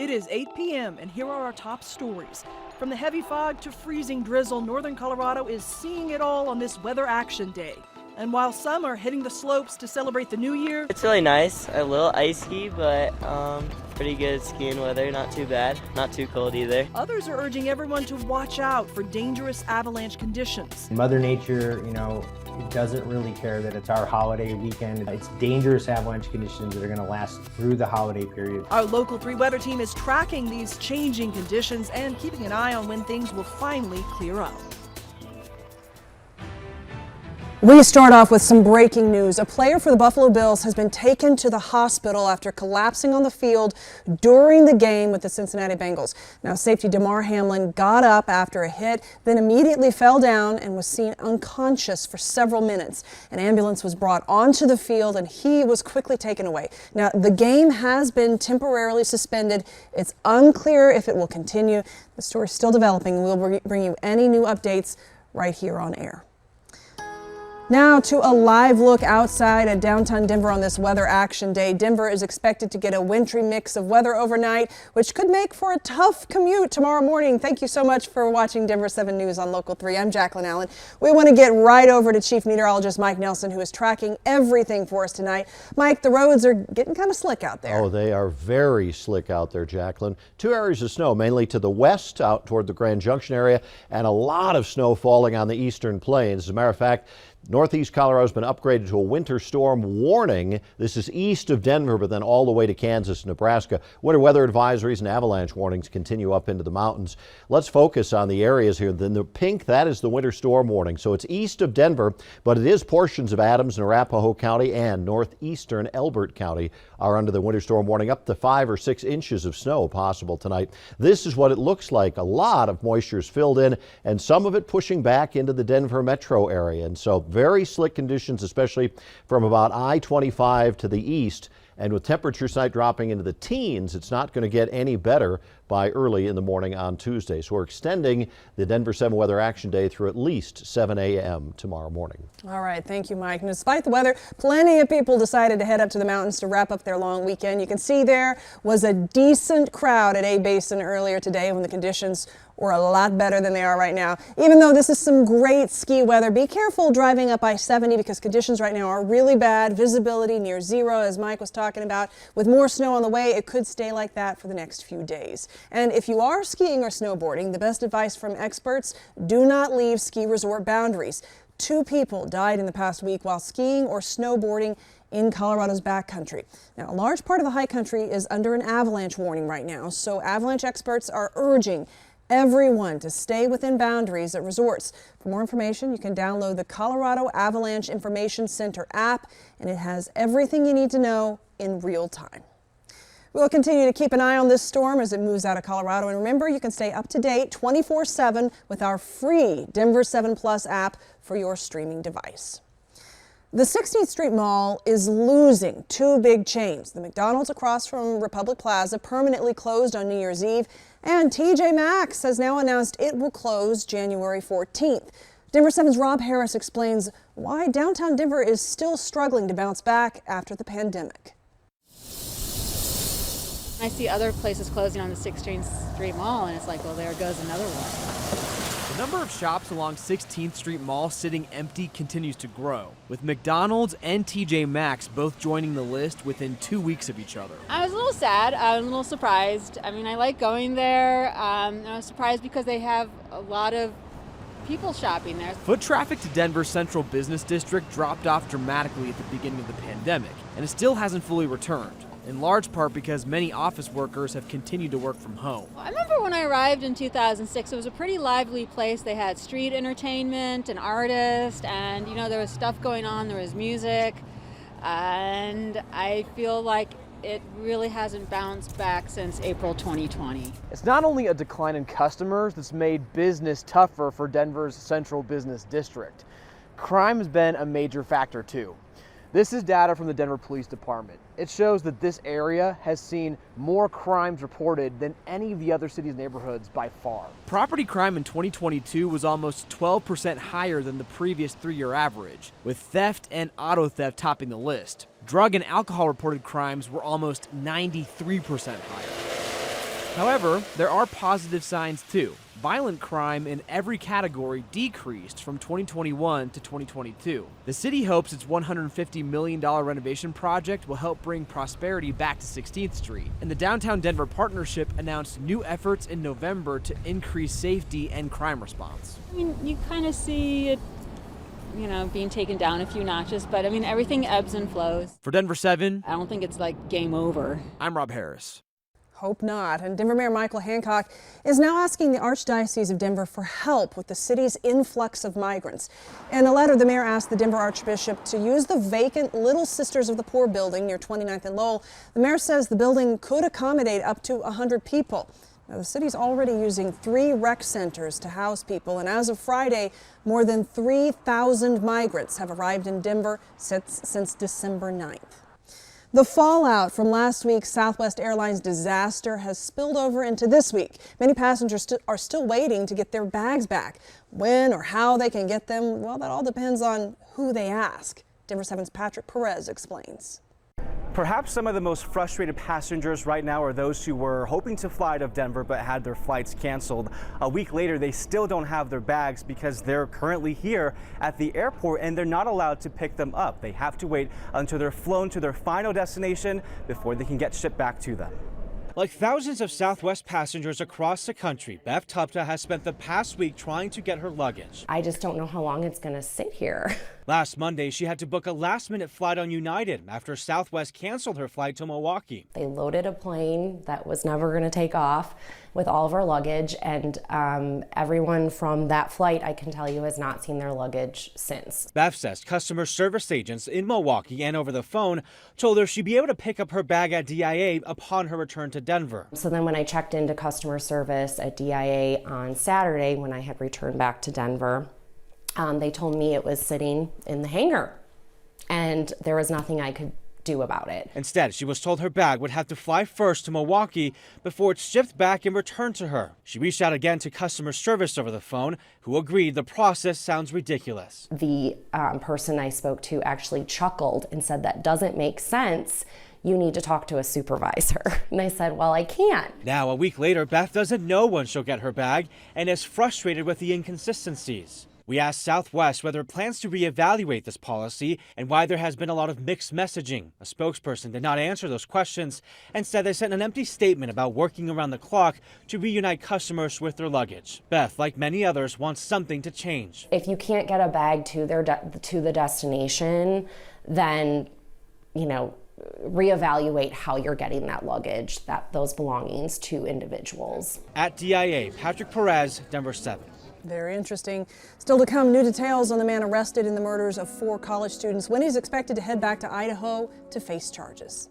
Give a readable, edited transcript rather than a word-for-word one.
It is 8 p.m. and here are our top stories. From the heavy fog to freezing drizzle, northern Colorado is seeing it all on this Weather Action Day. And while some are hitting the slopes to celebrate the new year, it's really nice. A little icy, but pretty good skiing weather. Not too bad. Not too cold either. Others are urging everyone to watch out for dangerous avalanche conditions. Mother Nature, doesn't really care that it's our holiday weekend. It's dangerous avalanche conditions that are going to last through the holiday period. Our Local 3 weather team is tracking these changing conditions and keeping an eye on when things will finally clear up. We start off with some breaking news. A player for the Buffalo Bills has been taken to the hospital after collapsing on the field during the game with the Cincinnati Bengals. Now, safety Damar Hamlin got up after a hit, then immediately fell down and was seen unconscious for several minutes. An ambulance was brought onto the field and he was quickly taken away. Now, the game has been temporarily suspended. It's unclear if it will continue. The story is still developing. We'll bring you any new updates right here on air. Now to a live look outside at downtown Denver on this Weather Action Day. Denver is expected to get a wintry mix of weather overnight, which could make for a tough commute tomorrow morning. Thank you so much for watching Denver 7 News on Local 3. I'm Jacqueline Allen. We want to get right over to Chief Meteorologist Mike Nelson, who is tracking everything for us tonight. Mike, the roads are getting kind of slick out there. Oh, they are very slick out there, Jacqueline. 2 areas of snow, mainly to the west, out toward the Grand Junction area, and a lot of snow falling on the eastern plains. As a matter of fact, Northeast Colorado has been upgraded to a winter storm warning. This is east of Denver, but then all the way to Kansas and Nebraska. Winter weather advisories and avalanche warnings continue up into the mountains. Let's focus on the areas here. Then the pink, that is the winter storm warning. So it's east of Denver, but it is portions of Adams and Arapahoe County and northeastern Elbert County are under the winter storm warning. Up to 5 or 6 inches of snow possible tonight. This is what it looks like. A lot of moisture is filled in, and some of it pushing back into the Denver metro area. And so very slick conditions, especially from about I-25 to the east. And with temperatures tonight dropping into the teens, it's not going to get any better by early in the morning on Tuesday. So we're extending the Denver 7 Weather Action Day through at least 7 a.m. tomorrow morning. All right. Thank you, Mike. And despite the weather, plenty of people decided to head up to the mountains to wrap up their long weekend. You can see there was a decent crowd at A-Basin earlier today when the conditions were a lot better than they are right now. Even though this is some great ski weather, be careful driving up I-70 because conditions right now are really bad. Visibility near zero, as Mike was talking about. With more snow on the way, it could stay like that for the next few days. And if you are skiing or snowboarding, the best advice from experts, do not leave ski resort boundaries. 2 people died in the past week while skiing or snowboarding in Colorado's backcountry. Now, a large part of the high country is under an avalanche warning right now, so avalanche experts are urging everyone to stay within boundaries at resorts. For more information, you can download the Colorado Avalanche Information Center app, and it has everything you need to know in real time. We'll continue to keep an eye on this storm as it moves out of Colorado. And remember, you can stay up to date 24/7 with our free Denver 7 Plus app for your streaming device. The 16th Street Mall is losing 2 big chains. The McDonald's across from Republic Plaza permanently closed on New Year's Eve, and TJ Maxx has now announced it will close January 14th. Denver 7's Rob Harris explains why downtown Denver is still struggling to bounce back after the pandemic. I see other places closing on the 16th Street Mall, and it's like, well, there goes another one. The number of shops along 16th Street Mall sitting empty continues to grow, with McDonald's and TJ Maxx both joining the list within 2 weeks of each other. I was a little sad. I was a little surprised. I mean, I like going there. And I was surprised because they have a lot of people shopping there. Foot traffic to Denver's Central Business District dropped off dramatically at the beginning of the pandemic, and it still hasn't fully returned, in large part because many office workers have continued to work from home. I remember when I arrived in 2006, it was a pretty lively place. They had street entertainment and artists, and there was stuff going on, there was music, and I feel like it really hasn't bounced back since April 2020. It's not only a decline in customers that's made business tougher for Denver's Central Business District. Crime has been a major factor too. This is data from the Denver Police Department. It shows that this area has seen more crimes reported than any of the other city's neighborhoods by far. Property crime in 2022 was almost 12% higher than the previous 3-year average, with theft and auto theft topping the list. Drug and alcohol reported crimes were almost 93% higher. However, there are positive signs too. Violent crime in every category decreased from 2021 to 2022. The city hopes its $150 million renovation project will help bring prosperity back to 16th Street. And the Downtown Denver Partnership announced new efforts in November to increase safety and crime response. I mean, you kind of see it, being taken down a few notches, but I mean, everything ebbs and flows. For Denver 7, I don't think it's like game over. I'm Rob Harris. Hope not. And Denver Mayor Michael Hancock is now asking the Archdiocese of Denver for help with the city's influx of migrants. In a letter, the mayor asked the Denver Archbishop to use the vacant Little Sisters of the Poor building near 29th and Lowell. The mayor says the building could accommodate up to 100 people. Now, the city's already using 3 rec centers to house people, and as of Friday, more than 3,000 migrants have arrived in Denver since December 9th. The fallout from last week's Southwest Airlines disaster has spilled over into this week. Many passengers are still waiting to get their bags back. When or how they can get them, well, that all depends on who they ask. Denver 7's Patrick Perez explains. Perhaps some of the most frustrated passengers right now are those who were hoping to fly out of Denver but had their flights canceled. A week later, they still don't have their bags because they're currently here at the airport and they're not allowed to pick them up. They have to wait until they're flown to their final destination before they can get shipped back to them. Like thousands of Southwest passengers across the country, Beth Tupta has spent the past week trying to get her luggage. I just don't know how long it's going to sit here. Last Monday, she had to book a last-minute flight on United after Southwest canceled her flight to Milwaukee. They loaded a plane that was never going to take off with all of our luggage, and everyone from that flight, I can tell you, has not seen their luggage since. Beth says customer service agents in Milwaukee and over the phone told her she'd be able to pick up her bag at DIA upon her return to Denver. So then when I checked into customer service at DIA on Saturday, when I had returned back to Denver, they told me it was sitting in the hangar and there was nothing I could do about it. Instead, she was told her bag would have to fly first to Milwaukee before it's shipped back and returned to her. She reached out again to customer service over the phone, who agreed the process sounds ridiculous. The person I spoke to actually chuckled and said, "That doesn't make sense. You need to talk to a supervisor." And I said, "Well, I can't." Now, a week later, Beth doesn't know when she'll get her bag and is frustrated with the inconsistencies. We asked Southwest whether it plans to reevaluate this policy and why there has been a lot of mixed messaging. A spokesperson did not answer those questions and said they sent an empty statement about working around the clock to reunite customers with their luggage. Beth, like many others, wants something to change. If you can't get a bag to the destination, then, reevaluate how you're getting that luggage, those belongings to individuals. At DIA, Patrick Perez, Denver 7. Very interesting. Still to come, new details on the man arrested in the murders of 4 college students when he's expected to head back to Idaho to face charges.